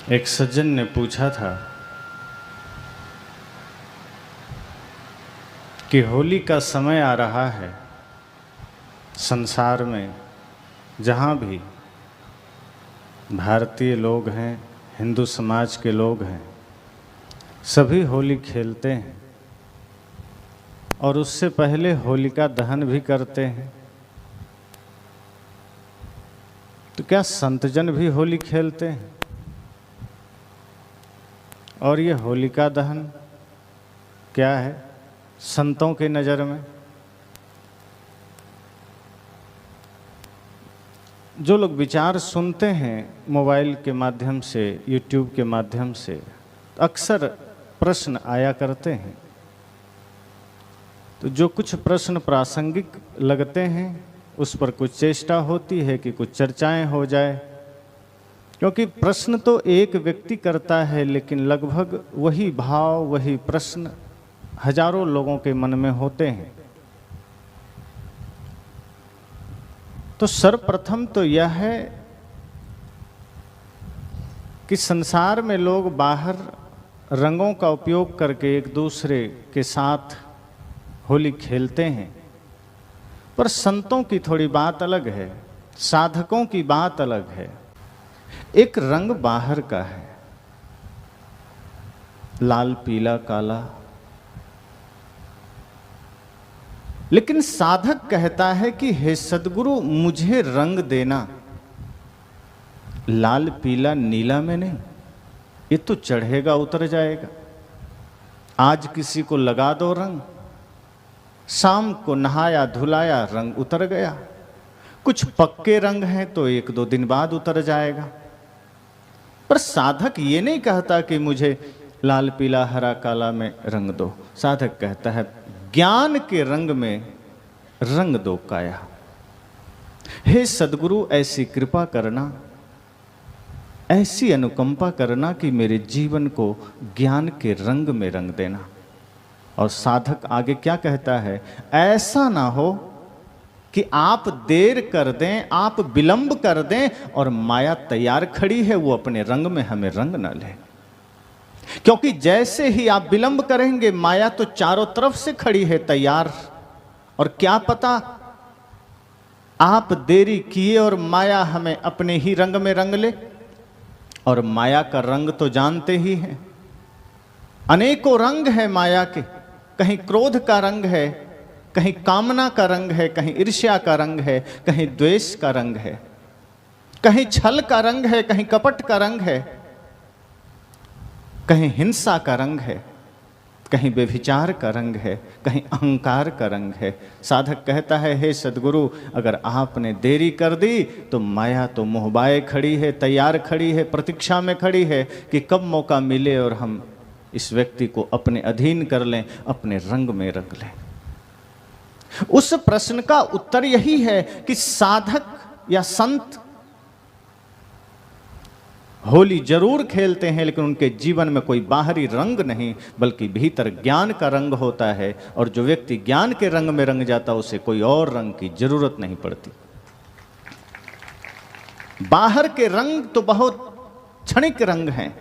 एक सज्जन ने पूछा था कि होली का समय आ रहा है, संसार में जहाँ भी भारतीय लोग हैं, हिंदू समाज के लोग हैं, सभी होली खेलते हैं और उससे पहले होलिका दहन भी करते हैं। तो क्या संतजन भी होली खेलते हैं? और ये होलिका दहन क्या है संतों की नज़र में? जो लोग विचार सुनते हैं मोबाइल के माध्यम से, यूट्यूब के माध्यम से, अक्सर प्रश्न आया करते हैं। तो जो कुछ प्रश्न प्रासंगिक लगते हैं उस पर कुछ चेष्टा होती है कि कुछ चर्चाएं हो जाए, क्योंकि प्रश्न तो एक व्यक्ति करता है लेकिन लगभग वही भाव, वही प्रश्न हजारों लोगों के मन में होते हैं। तो सर्वप्रथम तो यह है कि संसार में लोग बाहर रंगों का उपयोग करके एक दूसरे के साथ होली खेलते हैं, पर संतों की थोड़ी बात अलग है, साधकों की बात अलग है। एक रंग बाहर का है, लाल पीला काला, लेकिन साधक कहता है कि हे सद्गुरु मुझे रंग देना, लाल पीला नीला में नहीं, ये तो चढ़ेगा उतर जाएगा। आज किसी को लगा दो रंग, शाम को नहाया धुलाया रंग उतर गया। कुछ पक्के रंग हैं तो एक दो दिन बाद उतर जाएगा। पर साधक ये नहीं कहता कि मुझे लाल पीला हरा काला में रंग दो। साधक कहता है ज्ञान के रंग में रंग दो काया। हे सद्गुरु ऐसी कृपा करना, ऐसी अनुकंपा करना कि मेरे जीवन को ज्ञान के रंग में रंग देना। और साधक आगे क्या कहता है, ऐसा ना हो कि आप देर कर दें, आप विलंब कर दें और माया तैयार खड़ी है वो अपने रंग में हमें रंग न ले। क्योंकि जैसे ही आप विलंब करेंगे माया तो चारों तरफ से खड़ी है तैयार, और क्या पता आप देरी किए और माया हमें अपने ही रंग में रंग ले। और माया का रंग तो जानते ही हैं, अनेकों रंग है माया के। कहीं क्रोध का रंग है, कहीं कामना का रंग है, कहीं ईर्ष्या का रंग है, कहीं द्वेष का रंग है, कहीं छल का रंग है, कहीं कपट का रंग है, कहीं हिंसा का रंग है, कहीं व्यभिचार का रंग है, कहीं अहंकार का रंग है। साधक कहता है हे सद्गुरु अगर आपने देरी कर दी तो माया तो मोहबाए खड़ी है, तैयार खड़ी है, प्रतीक्षा में खड़ी है कि कब मौका मिले और हम इस व्यक्ति को अपने अधीन कर लें, अपने रंग में रंग लें। उस प्रश्न का उत्तर यही है कि साधक या संत होली जरूर खेलते हैं, लेकिन उनके जीवन में कोई बाहरी रंग नहीं बल्कि भीतर ज्ञान का रंग होता है। और जो व्यक्ति ज्ञान के रंग में रंग जाता है उसे कोई और रंग की जरूरत नहीं पड़ती। बाहर के रंग तो बहुत क्षणिक रंग हैं,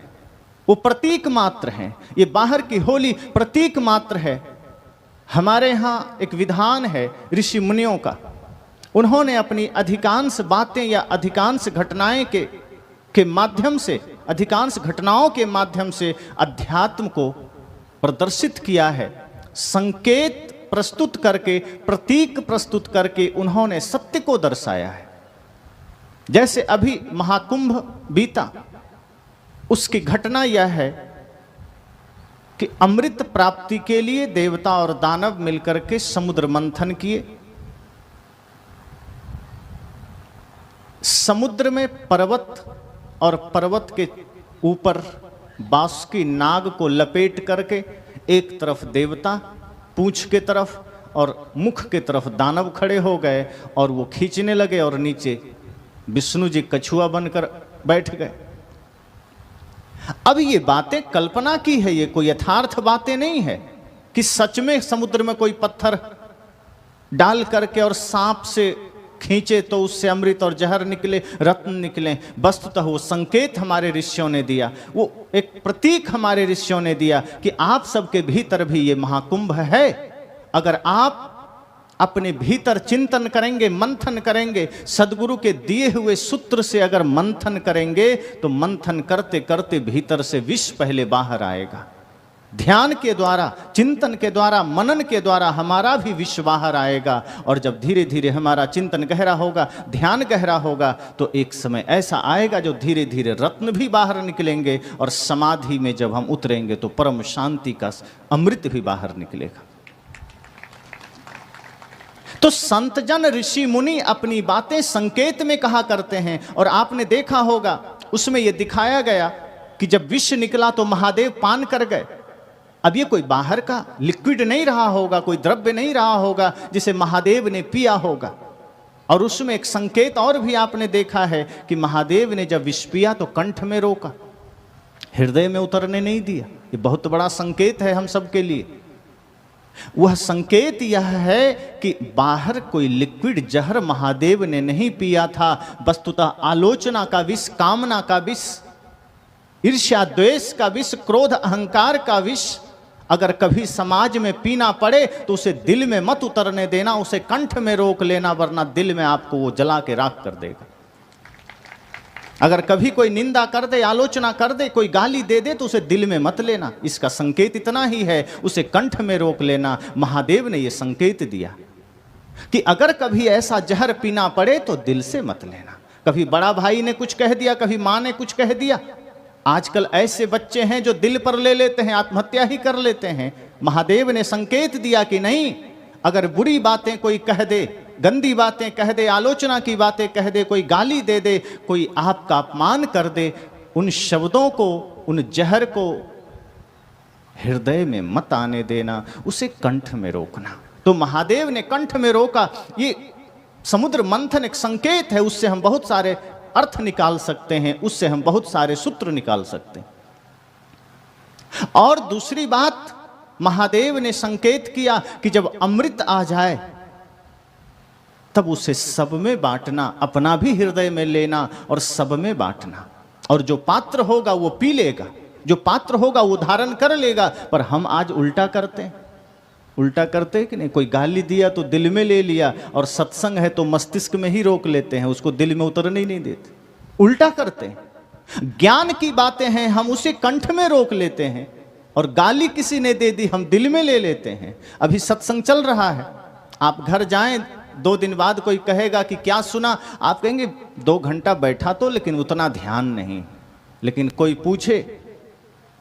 वो प्रतीक मात्र हैं। ये बाहर की होली प्रतीक मात्र है। हमारे यहाँ एक विधान है ऋषि मुनियों का, उन्होंने अपनी अधिकांश बातें या अधिकांश घटनाएं के माध्यम से, अधिकांश घटनाओं के माध्यम से अध्यात्म को प्रदर्शित किया है। संकेत प्रस्तुत करके, प्रतीक प्रस्तुत करके उन्होंने सत्य को दर्शाया है। जैसे अभी महाकुंभ बीता, उसकी घटना यह है कि अमृत प्राप्ति के लिए देवता और दानव मिलकर के समुद्र मंथन किए। समुद्र में पर्वत और पर्वत के ऊपर बासुकी नाग को लपेट करके एक तरफ देवता पूंछ के तरफ और मुख के तरफ दानव खड़े हो गए और वो खींचने लगे और नीचे विष्णु जी कछुआ बनकर बैठ गए। अब ये बातें कल्पना की है, ये कोई यथार्थ बातें नहीं है कि सच में समुद्र में कोई पत्थर डाल करके और सांप से खींचे तो उससे अमृत और जहर निकले, रत्न निकले। वस्तुतः वो संकेत हमारे ऋषियों ने दिया, वो एक प्रतीक हमारे ऋषियों ने दिया कि आप सबके भीतर भी ये महाकुंभ है। अगर आप अपने भीतर चिंतन करेंगे, मंथन करेंगे, सदगुरु के दिए हुए सूत्र से अगर मंथन करेंगे तो मंथन करते करते भीतर से विष पहले बाहर आएगा। ध्यान के द्वारा, चिंतन के द्वारा, मनन के द्वारा हमारा भी विष बाहर आएगा। और जब धीरे धीरे हमारा चिंतन गहरा होगा, ध्यान गहरा होगा, तो एक समय ऐसा आएगा जो धीरे धीरे रत्न भी बाहर निकलेंगे और समाधि में जब हम उतरेंगे तो परम शांति का अमृत भी बाहर निकलेगा। तो संत जन, ऋषि मुनि अपनी बातें संकेत में कहा करते हैं। और आपने देखा होगा उसमें यह दिखाया गया कि जब विष निकला तो महादेव पान कर गए। अब ये कोई बाहर का लिक्विड नहीं रहा होगा, कोई द्रव्य नहीं रहा होगा जिसे महादेव ने पिया होगा। और उसमें एक संकेत और भी आपने देखा है कि महादेव ने जब विष पिया तो कंठ में रोका, हृदय में उतरने नहीं दिया। ये बहुत बड़ा संकेत है हम सबके लिए। वह संकेत यह है कि बाहर कोई लिक्विड जहर महादेव ने नहीं पिया था। वस्तुतः आलोचना का विष, कामना का विष, ईर्ष्या द्वेष का विष, क्रोध अहंकार का विष अगर कभी समाज में पीना पड़े तो उसे दिल में मत उतरने देना, उसे कंठ में रोक लेना, वरना दिल में आपको वो जला के राख कर देगा। अगर कभी कोई निंदा कर दे, आलोचना कर दे, कोई गाली दे दे तो उसे दिल में मत लेना। इसका संकेत इतना ही है, उसे कंठ में रोक लेना। महादेव ने यह संकेत दिया कि अगर कभी ऐसा जहर पीना पड़े तो दिल से मत लेना। कभी बड़ा भाई ने कुछ कह दिया, कभी माँ ने कुछ कह दिया। आजकल ऐसे बच्चे हैं जो दिल पर ले लेते हैं, आत्महत्या ही कर लेते हैं। महादेव ने संकेत दिया कि नहीं, अगर बुरी बातें कोई कह दे, गंदी बातें कह दे, आलोचना की बातें कह दे, कोई गाली दे दे, कोई आपका अपमान कर दे, उन शब्दों को, उन जहर को हृदय में मत आने देना, उसे कंठ में रोकना। तो महादेव ने कंठ में रोका। ये समुद्र मंथन एक संकेत है, उससे हम बहुत सारे अर्थ निकाल सकते हैं, उससे हम बहुत सारे सूत्र निकाल सकते हैं। और दूसरी बात, महादेव ने संकेत किया कि जब अमृत आ जाए तब उसे सब में बांटना, अपना भी हृदय में लेना और सब में बांटना। और जो पात्र होगा वो पी लेगा, जो पात्र होगा वो धारण कर लेगा। पर हम आज उल्टा करते हैं, उल्टा करते हैं कि नहीं। कोई गाली दिया तो दिल में ले लिया, और सत्संग है तो मस्तिष्क में ही रोक लेते हैं, उसको दिल में उतरने ही नहीं देते। उल्टा करते हैं। ज्ञान की बातें हैं, हम उसे कंठ में रोक लेते हैं, और गाली किसी ने दे दी हम दिल में ले लेते हैं। अभी सत्संग चल रहा है, आप घर जाएं, 2 दिन बाद कोई कहेगा कि क्या सुना, आप कहेंगे 2 घंटा बैठा तो, लेकिन उतना ध्यान नहीं। लेकिन कोई पूछे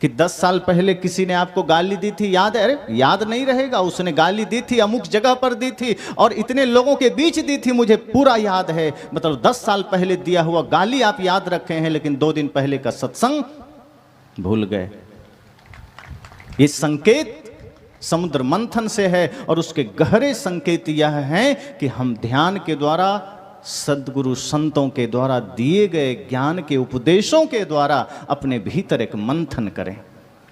कि 10 साल पहले किसी ने आपको गाली दी थी, याद है? अरे याद नहीं रहेगा, उसने गाली दी थी, अमुक जगह पर दी थी और इतने लोगों के बीच दी थी, मुझे पूरा याद है। मतलब 10 साल पहले दिया हुआ गाली आप याद रखे हैं, लेकिन 2 दिन पहले का सत्संग भूल गए। ये संकेत समुद्र मंथन से है, और उसके गहरे संकेत यह है कि हम ध्यान के द्वारा, सद्गुरु संतों के द्वारा दिए गए ज्ञान के उपदेशों के द्वारा अपने भीतर एक मंथन करें,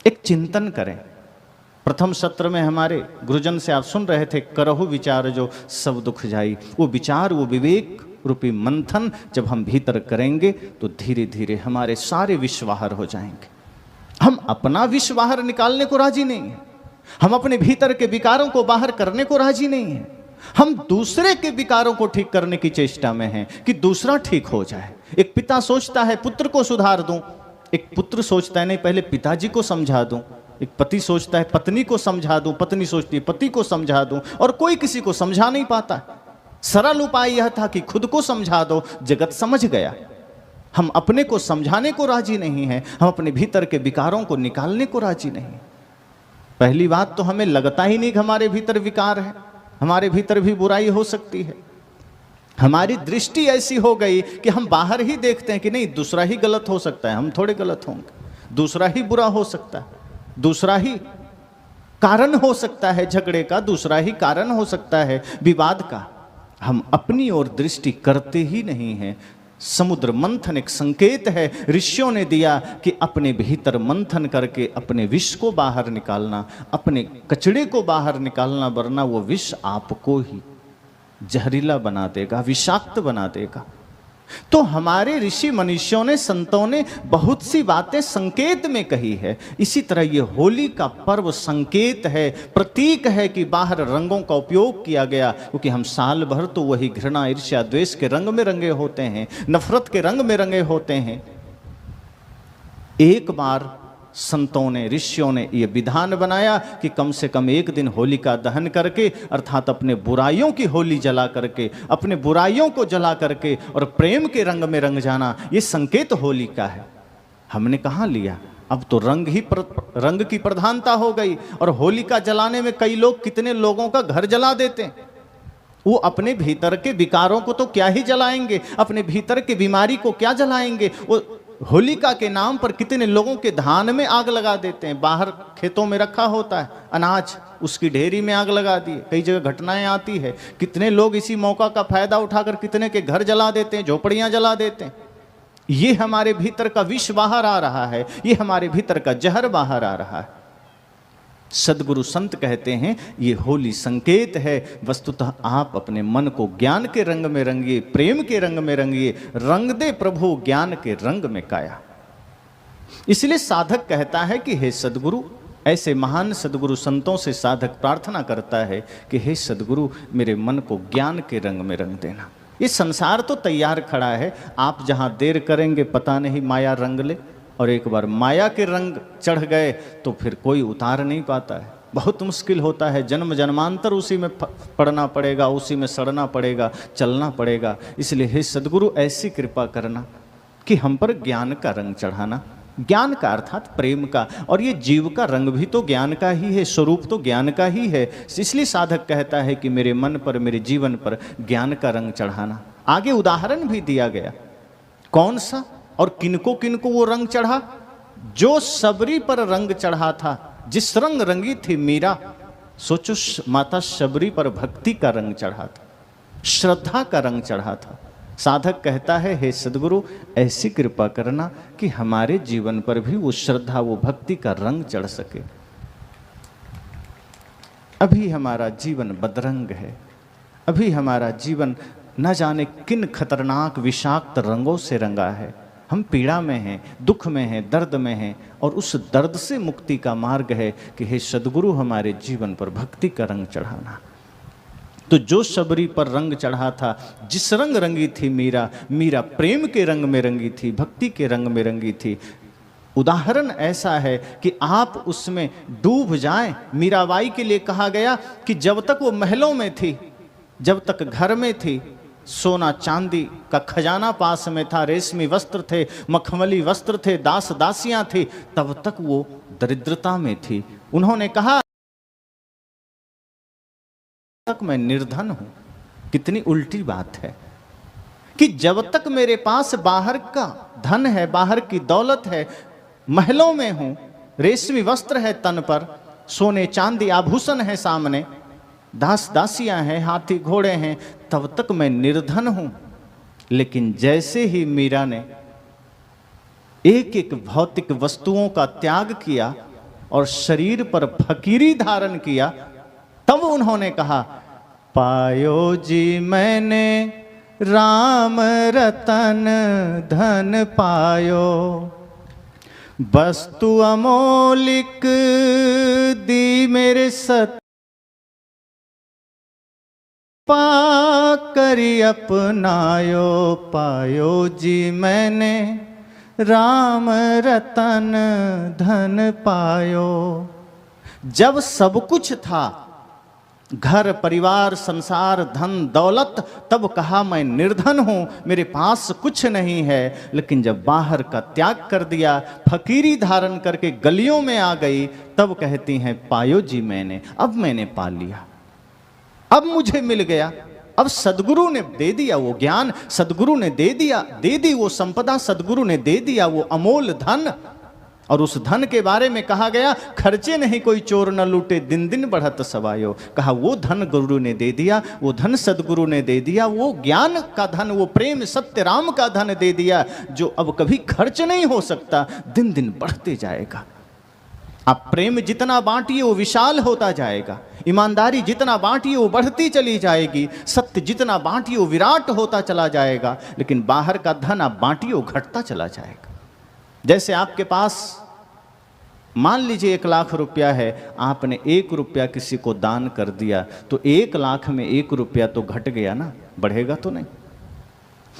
एक चिंतन करें। प्रथम सत्र में हमारे गुरुजन से आप सुन रहे थे, करहु विचार जो सब दुख जाई। वो विचार, वो विवेक रूपी मंथन जब हम भीतर करेंगे तो धीरे धीरे हमारे सारे विष बाहर हो जाएंगे। हम अपना विष बाहर निकालने को राजी नहीं है, हम अपने भीतर के विकारों को बाहर करने को राजी नहीं है। हम दूसरे के विकारों को ठीक करने की चेष्टा में हैं कि दूसरा ठीक हो जाए। एक पिता सोचता है पुत्र को सुधार दूं, एक पुत्र सोचता है नहीं पहले पिताजी को समझा दूं, एक पति सोचता है पत्नी को समझा दूं, पत्नी सोचती है पति को समझा दूं, और कोई किसी को समझा नहीं पाता। सरल उपाय यह था कि खुद को समझा दो, जगत समझ गया। हम अपने को समझाने को राजी नहीं हैं, हम अपने भीतर के विकारों को निकालने को राजी नहीं। पहली बात तो हमें लगता ही नहीं कि हमारे भीतर विकार है, हमारे भीतर भी बुराई हो सकती है। हमारी दृष्टि ऐसी हो गई कि हम बाहर ही देखते हैं कि नहीं दूसरा ही गलत हो सकता है, हम थोड़े गलत होंगे, दूसरा ही बुरा हो सकता है, दूसरा ही कारण हो सकता है झगड़े का, दूसरा ही कारण हो सकता है विवाद का। हम अपनी ओर दृष्टि करते ही नहीं हैं। समुद्र मंथन एक संकेत है, ऋषियों ने दिया कि अपने भीतर मंथन करके अपने विष को बाहर निकालना, अपने कचड़े को बाहर निकालना, वरना वो विष आपको ही जहरीला बना देगा, विषाक्त बना देगा। तो हमारे ऋषि मनुष्यों ने, संतों ने बहुत सी बातें संकेत में कही है। इसी तरह ये होली का पर्व संकेत है, प्रतीक है कि बाहर रंगों का उपयोग किया गया, क्योंकि हम साल भर तो वही घृणा, ईर्ष्या, द्वेष के रंग में रंगे होते हैं, नफरत के रंग में रंगे होते हैं। एक बार संतों ने, ऋषियों ने यह विधान बनाया कि कम से कम एक दिन होलिका दहन करके, अर्थात अपने बुराइयों की होली जला करके, अपने बुराइयों को जला करके और प्रेम के रंग में रंग जाना, ये संकेत होली का है। हमने कहाँ लिया, अब तो रंग की प्रधानता हो गई। और होलिका जलाने में कई लोग, कितने लोगों का घर जला देते हैं। वो अपने भीतर के विकारों को तो क्या ही जलाएंगे, अपने भीतर के बीमारी को क्या जलाएंगे। वो होलिका के नाम पर कितने लोगों के धान में आग लगा देते हैं। बाहर खेतों में रखा होता है अनाज, उसकी ढेरी में आग लगा दी। कई जगह घटनाएं आती है, कितने लोग इसी मौका का फायदा उठाकर कितने के घर जला देते हैं, झोपड़ियां जला देते हैं। ये हमारे भीतर का विष बाहर आ रहा है, ये हमारे भीतर का जहर बाहर आ रहा है। सदगुरु संत कहते हैं ये होली संकेत है। वस्तुतः आप अपने मन को ज्ञान के रंग में रंगिए, प्रेम के रंग में रंगिए। रंग दे प्रभु ज्ञान के रंग में काया। इसलिए साधक कहता है कि हे सदगुरु, ऐसे महान सदगुरु संतों से साधक प्रार्थना करता है कि हे सदगुरु, मेरे मन को ज्ञान के रंग में रंग देना। ये संसार तो तैयार खड़ा है, आप जहां देर करेंगे पता नहीं माया रंग ले। और एक बार माया के रंग चढ़ गए तो फिर कोई उतार नहीं पाता है, बहुत मुश्किल होता है। जन्म जन्मांतर उसी में पड़ना पड़ेगा, उसी में सड़ना पड़ेगा, चलना पड़ेगा। इसलिए हे सदगुरु, ऐसी कृपा करना कि हम पर ज्ञान का रंग चढ़ाना। ज्ञान का अर्थात प्रेम का, और ये जीव का रंग भी तो ज्ञान का ही है, स्वरूप तो ज्ञान का ही है। इसलिए साधक कहता है कि मेरे मन पर, मेरे जीवन पर ज्ञान का रंग चढ़ाना। आगे उदाहरण भी दिया गया, कौन सा और किनको किनको वो रंग चढ़ा। जो शबरी पर रंग चढ़ा था, जिस रंग रंगी थी मीरा, सोचो माता शबरी पर भक्ति का रंग चढ़ा था, श्रद्धा का रंग चढ़ा था। साधक कहता है हे सदगुरु, ऐसी कृपा करना कि हमारे जीवन पर भी वो श्रद्धा, वो भक्ति का रंग चढ़ सके। अभी हमारा जीवन बदरंग है, अभी हमारा जीवन न जाने किन खतरनाक विषाक्त रंगों से रंगा है। हम पीड़ा में हैं, दुख में हैं, दर्द में हैं, और उस दर्द से मुक्ति का मार्ग है कि हे सदगुरु, हमारे जीवन पर भक्ति का रंग चढ़ाना। तो जो शबरी पर रंग चढ़ा था, जिस रंग रंगी थी मीरा, मीरा प्रेम के रंग में रंगी थी, भक्ति के रंग में रंगी थी। उदाहरण ऐसा है कि आप उसमें डूब जाएं। मीराबाई के लिए कहा गया कि जब तक वो महलों में थी, जब तक घर में थी, सोना चांदी का खजाना पास में था, रेशमी वस्त्र थे, मखमली वस्त्र थे, दास दासियां थी, तब तक वो दरिद्रता में थी। उन्होंने कहा तक मैं निर्धन हूं। कितनी उल्टी बात है कि जब तक मेरे पास बाहर का धन है, बाहर की दौलत है, महलों में हूं, रेशमी वस्त्र है तन पर, सोने चांदी आभूषण है सामने, दास दासियां हैं, हाथी घोड़े हैं, तब तक मैं निर्धन हूं। लेकिन जैसे ही मीरा ने एक एक भौतिक वस्तुओं का त्याग किया और शरीर पर फकीरी धारण किया, तब उन्होंने कहा, पायो जी मैंने राम रतन धन पायो, वस्तु अमोलिक दी मेरे सत, पा करी अपनायो, पायो जी मैंने राम रतन धन पायो। जब सब कुछ था, घर परिवार संसार धन दौलत, तब कहा मैं निर्धन हूं, मेरे पास कुछ नहीं है। लेकिन जब बाहर का त्याग कर दिया, फकीरी धारण करके गलियों में आ गई, तब कहती हैं पायो जी मैंने, अब मैंने पा लिया, अब मुझे मिल गया। अब सदगुरु ने दे दिया वो ज्ञान, सदगुरु ने दे दी वो संपदा, सदगुरु ने दे दिया वो अमोल धन। और उस धन के बारे में कहा गया, खर्चे नहीं कोई चोर न लूटे, दिन दिन बढ़त सवायो। कहा वो धन गुरु ने दे दिया, वो धन सदगुरु ने दे दिया, वो ज्ञान का धन, वो प्रेम सत्य राम का धन दे दिया, जो अब कभी खर्च नहीं हो सकता, दिन दिन बढ़ते जाएगा। आप प्रेम जितना बांटिए वो विशाल होता जाएगा, ईमानदारी जितना बांटिए वो बढ़ती चली जाएगी, सत्य जितना बांटिए वो विराट होता चला जाएगा। लेकिन बाहर का धन आप बांटिए वो घटता चला जाएगा। जैसे आपके पास मान लीजिए 1 लाख रुपया है, आपने 1 रुपया किसी को दान कर दिया, तो 1 लाख में 1 रुपया तो घट गया ना, बढ़ेगा तो नहीं।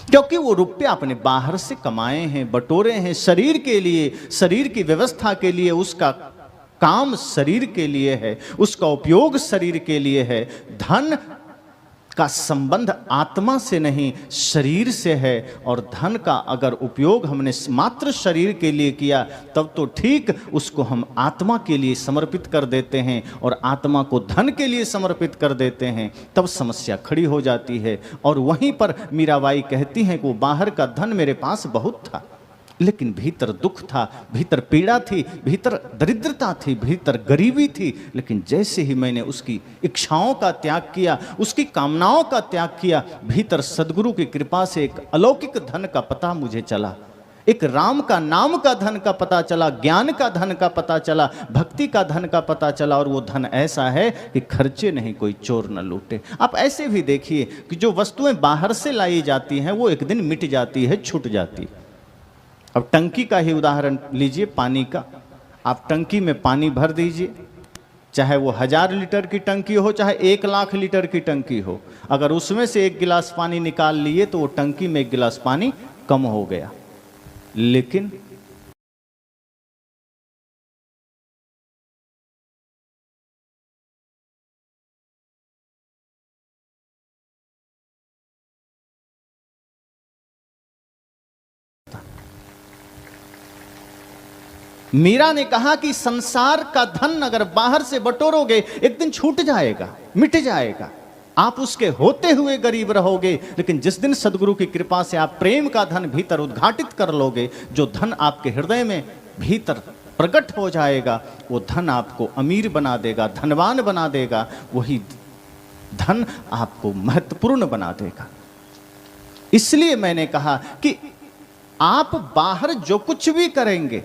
क्योंकि वो रुपया अपने बाहर से कमाए हैं, बटोरे हैं, शरीर के लिए, शरीर की व्यवस्था के लिए, उसका काम शरीर के लिए है, उसका उपयोग शरीर के लिए है। धन का संबंध आत्मा से नहीं शरीर से है। और धन का अगर उपयोग हमने मात्र शरीर के लिए किया तब तो ठीक, उसको हम आत्मा के लिए समर्पित कर देते हैं और आत्मा को धन के लिए समर्पित कर देते हैं, तब समस्या खड़ी हो जाती है। और वहीं पर मीराबाई कहती हैं कि वो बाहर का धन मेरे पास बहुत था, लेकिन भीतर दुख था, भीतर पीड़ा थी, भीतर दरिद्रता थी, भीतर गरीबी थी। लेकिन जैसे ही मैंने उसकी इच्छाओं का त्याग किया, उसकी कामनाओं का त्याग किया, भीतर सदगुरु की कृपा से एक अलौकिक धन का पता मुझे चला, एक राम का नाम का धन का पता चला, ज्ञान का धन का पता चला, भक्ति का धन का पता चला। और वो धन ऐसा है कि खर्चे नहीं, कोई चोर न लूटे। आप ऐसे भी देखिए कि जो वस्तुएं बाहर से लाई जाती हैं वो एक दिन मिट जाती है, छूट जाती है। अब टंकी का ही उदाहरण लीजिए, पानी का। आप टंकी में पानी भर दीजिए, चाहे वो 1000 लीटर की टंकी हो, चाहे 1 लाख लीटर की टंकी हो। अगर उसमें से 1 गिलास पानी निकाल लिए तो वो टंकी में 1 गिलास पानी कम हो गया। लेकिन मीरा ने कहा कि संसार का धन अगर बाहर से बटोरोगे एक दिन छूट जाएगा, मिट जाएगा, आप उसके होते हुए गरीब रहोगे। लेकिन जिस दिन सदगुरु की कृपा से आप प्रेम का धन भीतर उद्घाटित कर लोगे, जो धन आपके हृदय में भीतर प्रकट हो जाएगा, वो धन आपको अमीर बना देगा, धनवान बना देगा। वही धन आपको महत्वपूर्ण बना देगा। इसलिए मैंने कहा कि आप बाहर जो कुछ भी करेंगे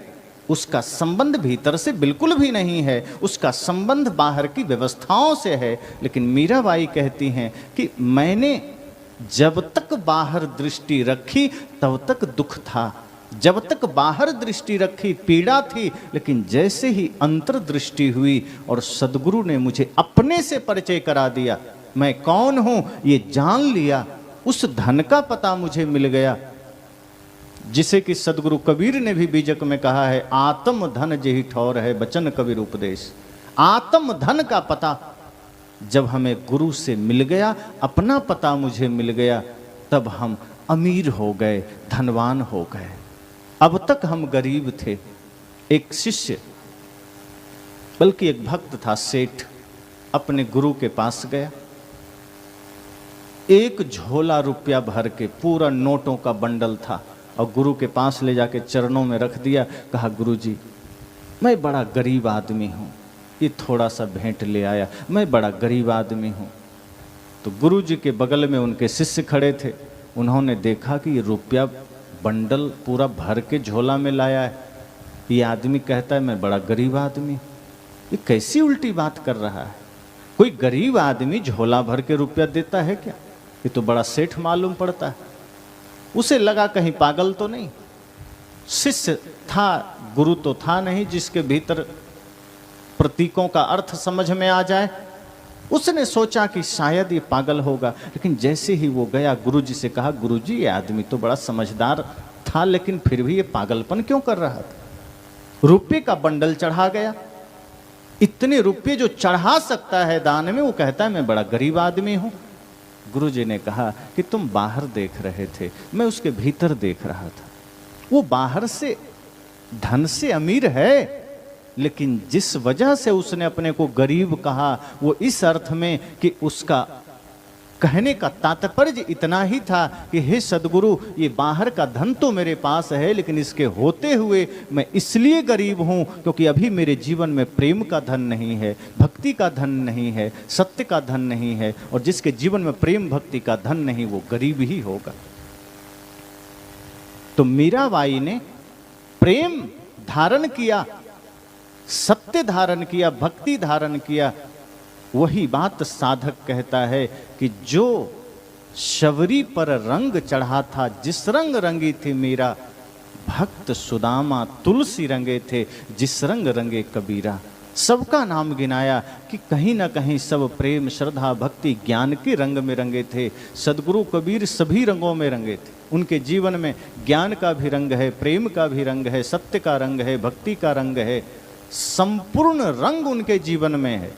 उसका संबंध भीतर से बिल्कुल भी नहीं है, उसका संबंध बाहर की व्यवस्थाओं से है। लेकिन मीराबाई कहती हैं कि मैंने जब तक बाहर दृष्टि रखी तब तक दुख था, जब तक बाहर दृष्टि रखी पीड़ा थी, लेकिन जैसे ही अंतर्दृष्टि हुई और सदगुरु ने मुझे अपने से परिचय करा दिया, मैं कौन हूं ये जान लिया, उस धन का पता मुझे मिल गया जिसे कि सदगुरु कबीर ने भी बीजक में कहा है, आत्म धन जेहि ठौर है बचन कबीर उपदेश। आत्म धन का पता जब हमें गुरु से मिल गया, अपना पता मुझे मिल गया, तब हम अमीर हो गए, धनवान हो गए। अब तक हम गरीब थे। एक शिष्य बल्कि एक भक्त था, सेठ, अपने गुरु के पास गया, एक झोला रुपया भर के, पूरा नोटों का बंडल था, और गुरु के पास ले जाके चरणों में रख दिया। कहा, गुरुजी मैं बड़ा गरीब आदमी हूँ, ये थोड़ा सा भेंट ले आया, मैं बड़ा गरीब आदमी हूँ। तो गुरु जी के बगल में उनके शिष्य खड़े थे, उन्होंने देखा कि ये रुपया बंडल पूरा भर के झोला में लाया है, ये आदमी कहता है मैं बड़ा गरीब आदमी, ये कैसी उल्टी बात कर रहा है, कोई गरीब आदमी झोला भर के रुपया देता है क्या, ये तो बड़ा सेठ मालूम पड़ता है। उसे लगा कहीं पागल तो नहीं, शिष्य था, गुरु तो था नहीं जिसके भीतर प्रतीकों का अर्थ समझ में आ जाए। उसने सोचा कि शायद ये पागल होगा, लेकिन जैसे ही वो गया गुरु जी से कहा, गुरु जी ये आदमी तो बड़ा समझदार था, लेकिन फिर भी ये पागलपन क्यों कर रहा था। रुपये का बंडल चढ़ा गया, इतने रुपये जो चढ़ा सकता है दान में, वो कहता है मैं बड़ा गरीब आदमी हूं। गुरु जी ने कहा कि तुम बाहर देख रहे थे, मैं उसके भीतर देख रहा था। वो बाहर से धन से अमीर है, लेकिन जिस वजह से उसने अपने को गरीब कहा वो इस अर्थ में कि उसका कहने का तात्पर्य इतना ही था कि हे सदगुरु, ये बाहर का धन तो मेरे पास है, लेकिन इसके होते हुए मैं इसलिए गरीब हूँ क्योंकि अभी मेरे जीवन में प्रेम का धन नहीं है, भक्ति का धन नहीं है, सत्य का धन नहीं है। और जिसके जीवन में प्रेम भक्ति का धन नहीं, वो गरीब ही होगा। तो मीराबाई ने प्रेम धारण किया, सत्य धारण किया, भक्ति धारण किया, वही बात साधक कहता है कि जो शबरी पर रंग चढ़ा था, जिस रंग रंगी थी मीरा, भक्त सुदामा तुलसी रंगे थे, जिस रंग रंगे कबीरा। सबका नाम गिनाया कि कहीं ना कहीं सब प्रेम, श्रद्धा, भक्ति, ज्ञान के रंग में रंगे थे। सदगुरु कबीर सभी रंगों में रंगे थे। उनके जीवन में ज्ञान का भी रंग है, प्रेम का भी रंग है, सत्य का रंग है, भक्ति का रंग है, संपूर्ण रंग उनके जीवन में है।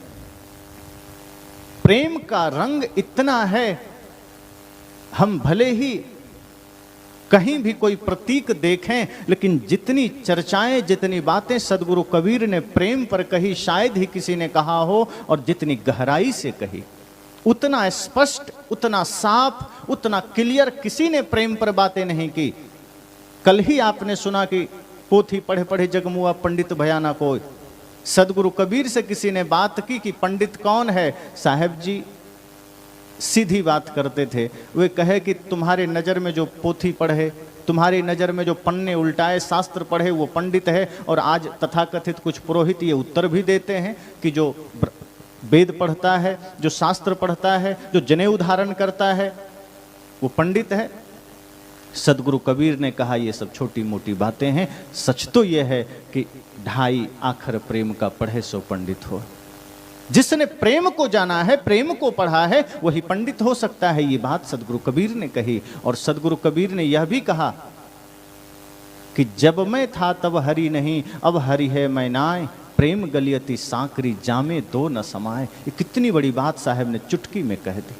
प्रेम का रंग इतना है, हम भले ही कहीं भी कोई प्रतीक देखें, लेकिन जितनी चर्चाएं, जितनी बातें सदगुरु कबीर ने प्रेम पर कही, शायद ही किसी ने कहा हो, और जितनी गहराई से कही, उतना स्पष्ट, उतना साफ, उतना क्लियर किसी ने प्रेम पर बातें नहीं की। कल ही आपने सुना कि पोथी पढ़े पढ़े जगमुआ पंडित भयाना कोई। सदगुरु कबीर से किसी ने बात की कि पंडित कौन है? साहब जी सीधी बात करते थे। वे कहे कि तुम्हारे नज़र में जो पोथी पढ़े, तुम्हारी नज़र में जो पन्ने उल्टाए शास्त्र पढ़े, वो पंडित है। और आज तथाकथित कुछ पुरोहित ये उत्तर भी देते हैं कि जो वेद पढ़ता है, जो शास्त्र पढ़ता है, जो जनेऊ धारण करता है, वो पंडित है। सदगुरु कबीर ने कहा ये सब छोटी मोटी बातें हैं, सच तो ये है कि ढाई आखर प्रेम का पढ़े सो पंडित हो। जिसने प्रेम को जाना है, प्रेम को पढ़ा है, वही पंडित हो सकता है। ये बात सदगुरु कबीर ने कही। और सदगुरु कबीर ने यह भी कहा कि जब मैं था तब हरि नहीं, अब हरि है मैं नाय, प्रेम गलियती सांकरी जामे दो न समाए। ये कितनी बड़ी बात साहब ने चुटकी में कह दी।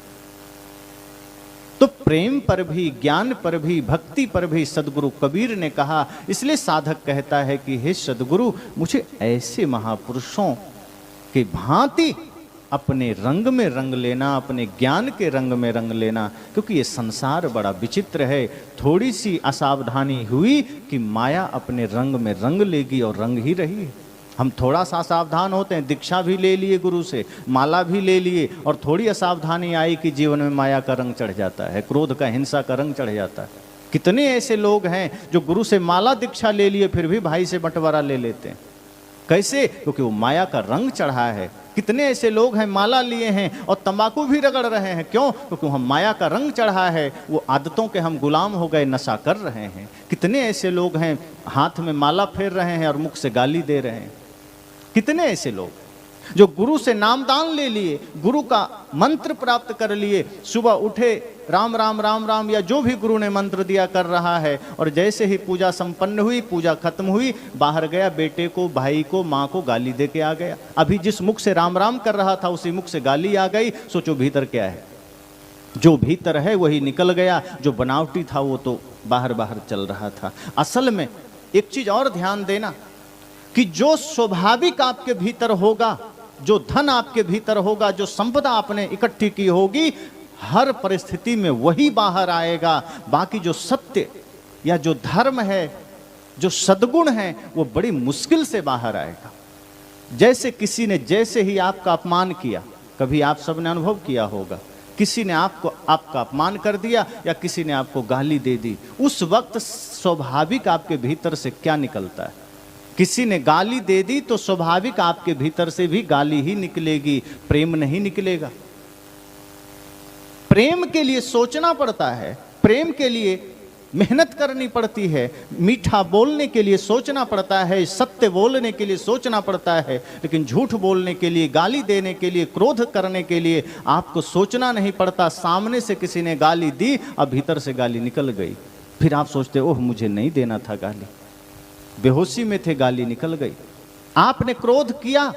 तो प्रेम पर भी, ज्ञान पर भी, भक्ति पर भी सदगुरु कबीर ने कहा। इसलिए साधक कहता है कि हे सदगुरु, मुझे ऐसे महापुरुषों की भांति अपने रंग में रंग लेना, अपने ज्ञान के रंग में रंग लेना, क्योंकि ये संसार बड़ा विचित्र है। थोड़ी सी असावधानी हुई कि माया अपने रंग में रंग लेगी और रंग ही रही है। हम थोड़ा सा सावधान होते हैं, दीक्षा भी ले लिए गुरु से, माला भी ले लिए, और थोड़ी असावधानी आई कि जीवन में माया का रंग चढ़ जाता है, क्रोध का, हिंसा का रंग चढ़ जाता है। कितने ऐसे लोग हैं जो गुरु से माला दीक्षा ले लिए फिर भी भाई से बंटवारा ले लेते हैं। कैसे? क्योंकि वो माया का रंग चढ़ा है। कितने ऐसे लोग हैं माला लिए हैं और तंबाकू भी रगड़ रहे हैं। क्यों? क्योंकि हम माया का रंग चढ़ा है, वो आदतों के हम गुलाम हो गए, नशा कर रहे हैं। कितने ऐसे लोग हैं हाथ में माला फेर रहे हैं और मुख से गाली दे रहे हैं। कितने ऐसे लोग जो गुरु से नामदान ले लिए, गुरु का मंत्र प्राप्त कर लिए, सुबह उठे राम राम राम राम या जो भी गुरु ने मंत्र दिया कर रहा है, और जैसे ही पूजा संपन्न हुई, पूजा खत्म हुई, बाहर गया, बेटे को, भाई को, माँ को गाली दे के आ गया। अभी जिस मुख से राम राम कर रहा था उसी मुख से गाली आ गई। सोचो भीतर क्या है? जो भीतर है वही निकल गया, जो बनावटी था वो तो बाहर बाहर चल रहा था। असल में एक चीज और ध्यान देना कि जो स्वाभाविक आपके भीतर होगा, जो धन आपके भीतर होगा, जो संपदा आपने इकट्ठी की होगी, हर परिस्थिति में वही बाहर आएगा। बाकी जो सत्य या जो धर्म है, जो सद्गुण है, वो बड़ी मुश्किल से बाहर आएगा। जैसे किसी ने जैसे ही आपका अपमान किया, कभी आप सबने अनुभव किया होगा, किसी ने आपका अपमान कर दिया या किसी ने आपको गाली दे दी, उस वक्त स्वाभाविक आपके भीतर से क्या निकलता है? किसी ने गाली दे दी तो स्वाभाविक आपके भीतर से भी गाली ही निकलेगी, प्रेम नहीं निकलेगा। प्रेम के लिए सोचना पड़ता है, प्रेम के लिए मेहनत करनी पड़ती है, मीठा बोलने के लिए सोचना पड़ता है, सत्य बोलने के लिए सोचना पड़ता है। लेकिन झूठ बोलने के लिए, गाली देने के लिए, क्रोध करने के लिए आपको सोचना नहीं पड़ता। सामने से किसी ने गाली दी, अब भीतर से गाली निकल गई, फिर आप सोचते ओह मुझे नहीं देना था गाली, बेहोशी में थे, गाली निकल गई। आपने क्रोध किया,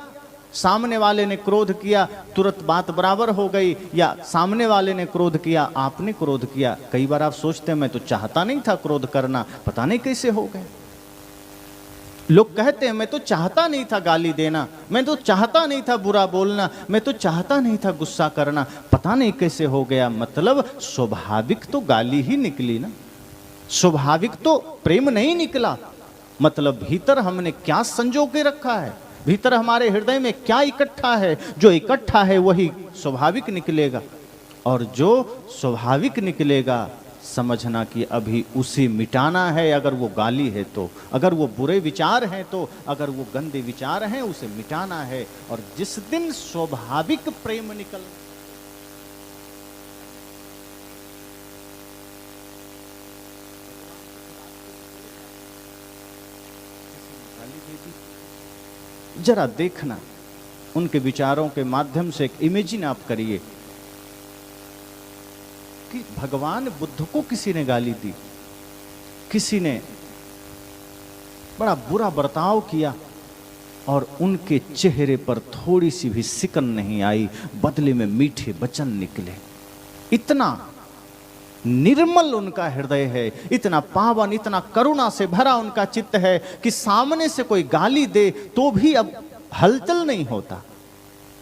सामने वाले ने क्रोध किया, तुरंत बात बराबर हो गई, या सामने वाले ने क्रोध किया, आपने क्रोध किया। कई बार आप सोचते हैं मैं तो चाहता नहीं था क्रोध करना, पता नहीं कैसे हो गए। लोग कहते हैं मैं तो चाहता नहीं था गाली देना, मैं तो चाहता नहीं था बुरा बोलना, मैं तो चाहता नहीं था गुस्सा करना, पता नहीं कैसे हो गया। मतलब स्वाभाविक तो गाली ही निकली ना, स्वाभाविक तो प्रेम नहीं निकला। मतलब भीतर हमने क्या संजो के रखा है, भीतर हमारे हृदय में क्या इकट्ठा है, जो इकट्ठा है वही स्वाभाविक निकलेगा। और जो स्वाभाविक निकलेगा, समझना कि अभी उसे मिटाना है। अगर वो गाली है तो, अगर वो बुरे विचार हैं तो, अगर वो गंदे विचार हैं उसे मिटाना है। और जिस दिन स्वाभाविक प्रेम निकल जरा देखना, उनके विचारों के माध्यम से एक इमेजिन आप करिए कि भगवान बुद्ध को किसी ने गाली दी, किसी ने बड़ा बुरा बर्ताव किया और उनके चेहरे पर थोड़ी सी भी सिकन नहीं आई, बदले में मीठे वचन निकले। इतना निर्मल उनका हृदय है, इतना पावन, इतना करुणा से भरा उनका चित्त है कि सामने से कोई गाली दे तो भी अब हलचल नहीं होता,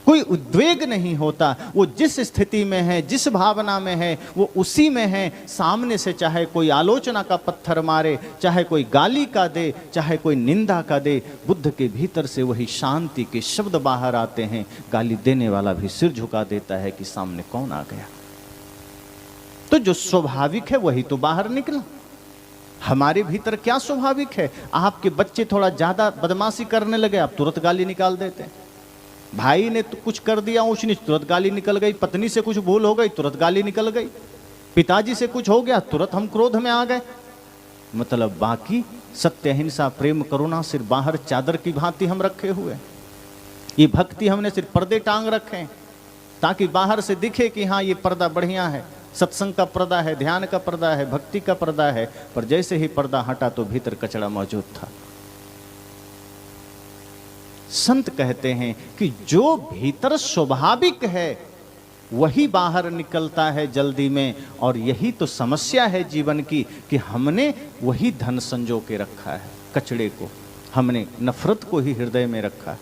कोई उद्वेग नहीं होता। वो जिस स्थिति में है, जिस भावना में है, वो उसी में है। सामने से चाहे कोई आलोचना का पत्थर मारे, चाहे कोई गाली का दे, चाहे कोई निंदा का दे, बुद्ध के भीतर से वही शांति के शब्द बाहर आते हैं। गाली देने वाला भी सिर झुका देता है कि सामने कौन आ गया। तो जो स्वाभाविक है वही तो बाहर निकला। हमारे भीतर क्या स्वाभाविक है? आपके बच्चे थोड़ा ज्यादा बदमाशी करने लगे, आप तुरंत गाली निकाल देते हैं। भाई ने तो कुछ कर दिया ऊंच नीच, तुरंत गाली निकल गई। पत्नी से कुछ भूल हो गई, तुरंत गाली निकल गई। पिताजी से कुछ हो गया, तुरंत हम क्रोध में आ गए। मतलब बाकी सत्य, अहिंसा, प्रेम, करुणा सिर्फ बाहर चादर की भांति हम रखे हुए। ये भक्ति हमने सिर्फ पर्दे टांग रखे हैं ताकि बाहर से दिखे कि हाँ ये पर्दा बढ़िया है, सत्संग का पर्दा है, ध्यान का पर्दा है, भक्ति का पर्दा है। पर जैसे ही पर्दा हटा तो भीतर कचरा मौजूद था। संत कहते हैं कि जो भीतर स्वाभाविक है वही बाहर निकलता है जल्दी में। और यही तो समस्या है जीवन की कि हमने वही धन संजो के रखा है, कचड़े को। हमने नफरत को ही हृदय में रखा है,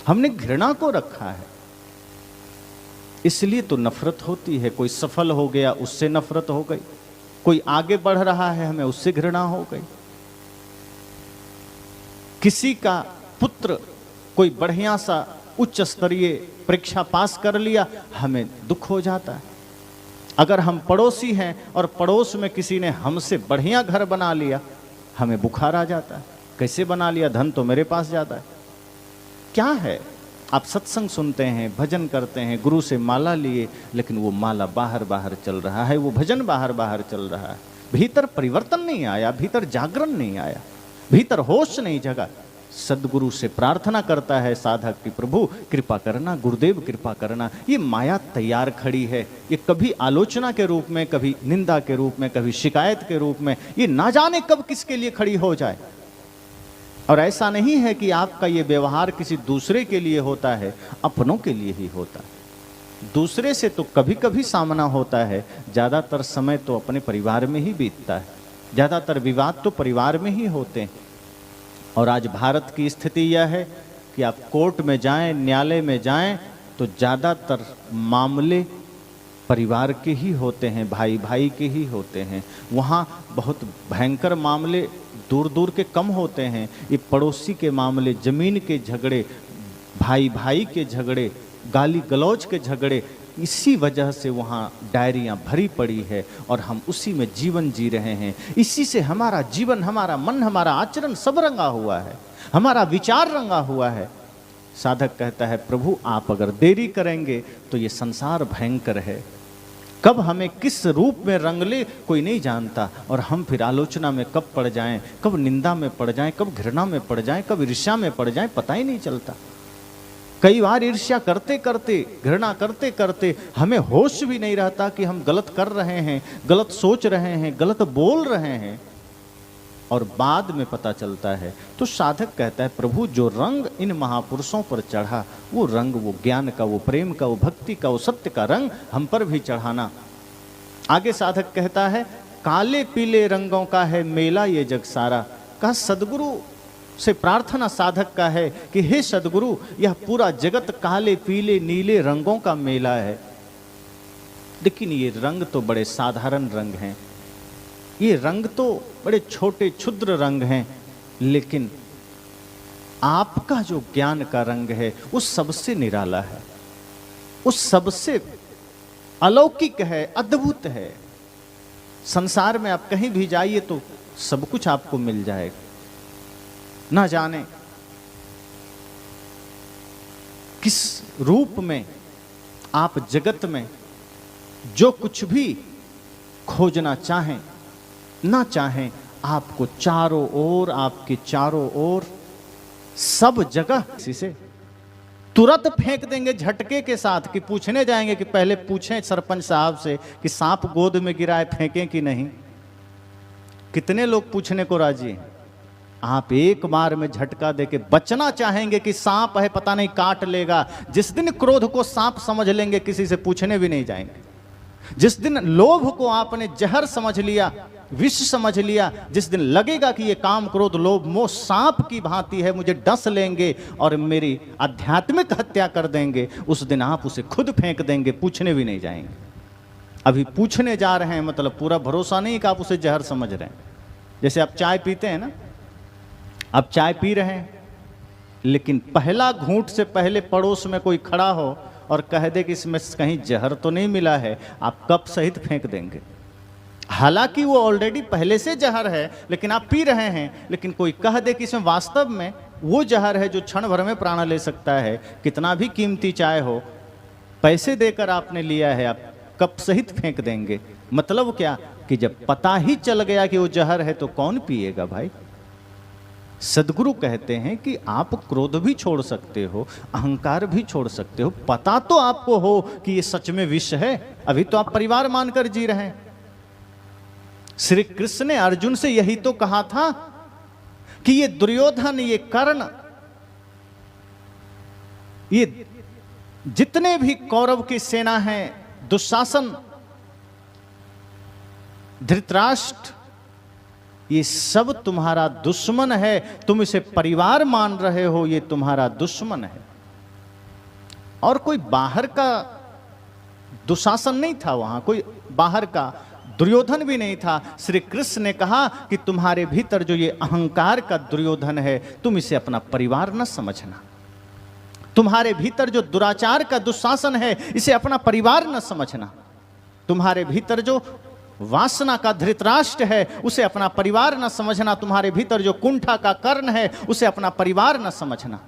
हमने घृणा को रखा है। इसलिए तो नफरत होती है। कोई सफल हो गया, उससे नफरत हो गई। कोई आगे बढ़ रहा है, हमें उससे घृणा हो गई। किसी का पुत्र कोई बढ़िया सा उच्च स्तरीय परीक्षा पास कर लिया, हमें दुख हो जाता है। अगर हम पड़ोसी हैं और पड़ोस में किसी ने हमसे बढ़िया घर बना लिया, हमें बुखार आ जाता है। कैसे बना लिया? धन तो मेरे पास जाता है। क्या है? आप सत्संग सुनते हैं, भजन करते हैं, गुरु से माला लिए, लेकिन वो माला बाहर बाहर चल रहा है, वो भजन बाहर बाहर चल रहा है। भीतर परिवर्तन नहीं आया, भीतर जागरण नहीं आया, भीतर होश नहीं जगा। सदगुरु से प्रार्थना करता है साधक कि प्रभु कृपा करना, गुरुदेव कृपा करना। ये माया तैयार खड़ी है, ये कभी आलोचना के रूप में, कभी निंदा के रूप में, कभी शिकायत के रूप में, ये ना जाने कब किसके लिए खड़ी हो जाए। और ऐसा नहीं है कि आपका ये व्यवहार किसी दूसरे के लिए होता है, अपनों के लिए ही होता है। दूसरे से तो कभी कभी सामना होता है, ज़्यादातर समय तो अपने परिवार में ही बीतता है। ज़्यादातर विवाद तो परिवार में ही होते हैं। और आज भारत की स्थिति यह है कि आप कोर्ट में जाएं, न्यायालय में जाएं, तो ज़्यादातर मामले परिवार के ही होते हैं, भाई भाई के ही होते हैं। वहाँ बहुत भयंकर मामले दूर दूर के कम होते हैं। ये पड़ोसी के मामले, ज़मीन के झगड़े, भाई भाई के झगड़े, गाली गलौज के झगड़े, इसी वजह से वहाँ डायरियाँ भरी पड़ी है और हम उसी में जीवन जी रहे हैं। इसी से हमारा जीवन, हमारा मन, हमारा आचरण सब रंगा हुआ है, हमारा विचार रंगा हुआ है। साधक कहता है प्रभु आप अगर देरी करेंगे तो ये संसार भयंकर है। कब हमें किस रूप में रंग ले कोई नहीं जानता। और हम फिर आलोचना में कब पड़ जाएं, कब निंदा में पड़ जाएं, कब घृणा में पड़ जाएं, कब ईर्ष्या में पड़ जाएं, पता ही नहीं चलता। कई बार ईर्ष्या करते करते, घृणा करते करते हमें होश भी नहीं रहता कि हम गलत कर रहे हैं, गलत सोच रहे हैं, गलत बोल रहे हैं, और बाद में पता चलता है। तो साधक कहता है प्रभु जो रंग इन महापुरुषों पर चढ़ा, वो रंग, वो ज्ञान का, वो प्रेम का, वो भक्ति का, वो सत्य का रंग हम पर भी चढ़ाना। आगे साधक कहता है काले पीले रंगों का है मेला ये जग सारा। कहा सदगुरु से प्रार्थना साधक का है कि हे सदगुरु यह पूरा जगत काले पीले नीले रंगों का मेला है। लेकिन ये रंग तो बड़े साधारण रंग हैं, ये रंग तो बड़े छोटे क्षुद्र रंग हैं, लेकिन आपका जो ज्ञान का रंग है वो सबसे निराला है, वो सबसे अलौकिक है, अद्भुत है। संसार में आप कहीं भी जाइए तो सब कुछ आपको मिल जाएगा। ना जाने किस रूप में आप जगत में जो कुछ भी खोजना चाहें ना चाहें, आपको चारों ओर, आपके चारों ओर सब जगह इसी से तुरंत फेंक देंगे झटके के साथ कि पूछने जाएंगे कि पहले पूछें सरपंच साहब से कि सांप गोद में गिरा है, फेंकें कि नहीं। कितने लोग पूछने को राजी हैं? आप एक बार में झटका देके बचना चाहेंगे कि सांप है पता नहीं काट लेगा। जिस दिन क्रोध को सांप समझ लेंगे किसी से पूछने भी नहीं जाएंगे। जिस दिन लोभ को आपने जहर समझ लिया, विष समझ लिया, जिस दिन लगेगा कि ये काम क्रोध लोभ मोह सांप की भांति है, मुझे डस लेंगे और मेरी आध्यात्मिक हत्या कर देंगे, उस दिन आप उसे खुद फेंक देंगे, पूछने भी नहीं जाएंगे। अभी पूछने जा रहे हैं मतलब पूरा भरोसा नहीं कि आप उसे जहर समझ रहे हैं। जैसे आप चाय पीते हैं ना, आप चाय पी रहे हैं लेकिन पहला घूंट से पहले पड़ोस में कोई खड़ा हो और कह दे कि इसमें कहीं जहर तो नहीं मिला है, आप कप सहित फेंक देंगे। हालांकि वो ऑलरेडी पहले से जहर है लेकिन आप पी रहे हैं, लेकिन कोई कह दे कि इसमें वास्तव में वो जहर है जो क्षण भर में प्राण ले सकता है, कितना भी कीमती चाय हो, पैसे देकर आपने लिया है, आप कप सहित फेंक देंगे। मतलब क्या कि जब पता ही चल गया कि वो जहर है तो कौन पिएगा भाई। सदगुरु कहते हैं कि आप क्रोध भी छोड़ सकते हो, अहंकार भी छोड़ सकते हो, पता तो आपको हो कि ये सच में विष है, अभी तो आप परिवार मानकर जी रहे हैं। श्री कृष्ण ने अर्जुन से यही तो कहा था कि ये दुर्योधन, ये कर्ण, ये जितने भी कौरव की सेना है, दुशासन, धृतराष्ट्र, ये सब तुम्हारा दुश्मन है। तुम इसे परिवार मान रहे हो, ये तुम्हारा दुश्मन है। और कोई बाहर का दुशासन नहीं था, वहां कोई बाहर का दुर्योधन भी नहीं था। श्री कृष्ण ने कहा कि तुम्हारे भीतर जो ये अहंकार का दुर्योधन है, तुम इसे अपना परिवार न समझना। तुम्हारे भीतर जो दुराचार का दुशासन है, इसे अपना परिवार न समझना। तुम्हारे भीतर जो वासना का धृतराष्ट्र है, उसे अपना परिवार न समझना। तुम्हारे भीतर जो कुंठा का कर्ण है, उसे अपना परिवार न समझना।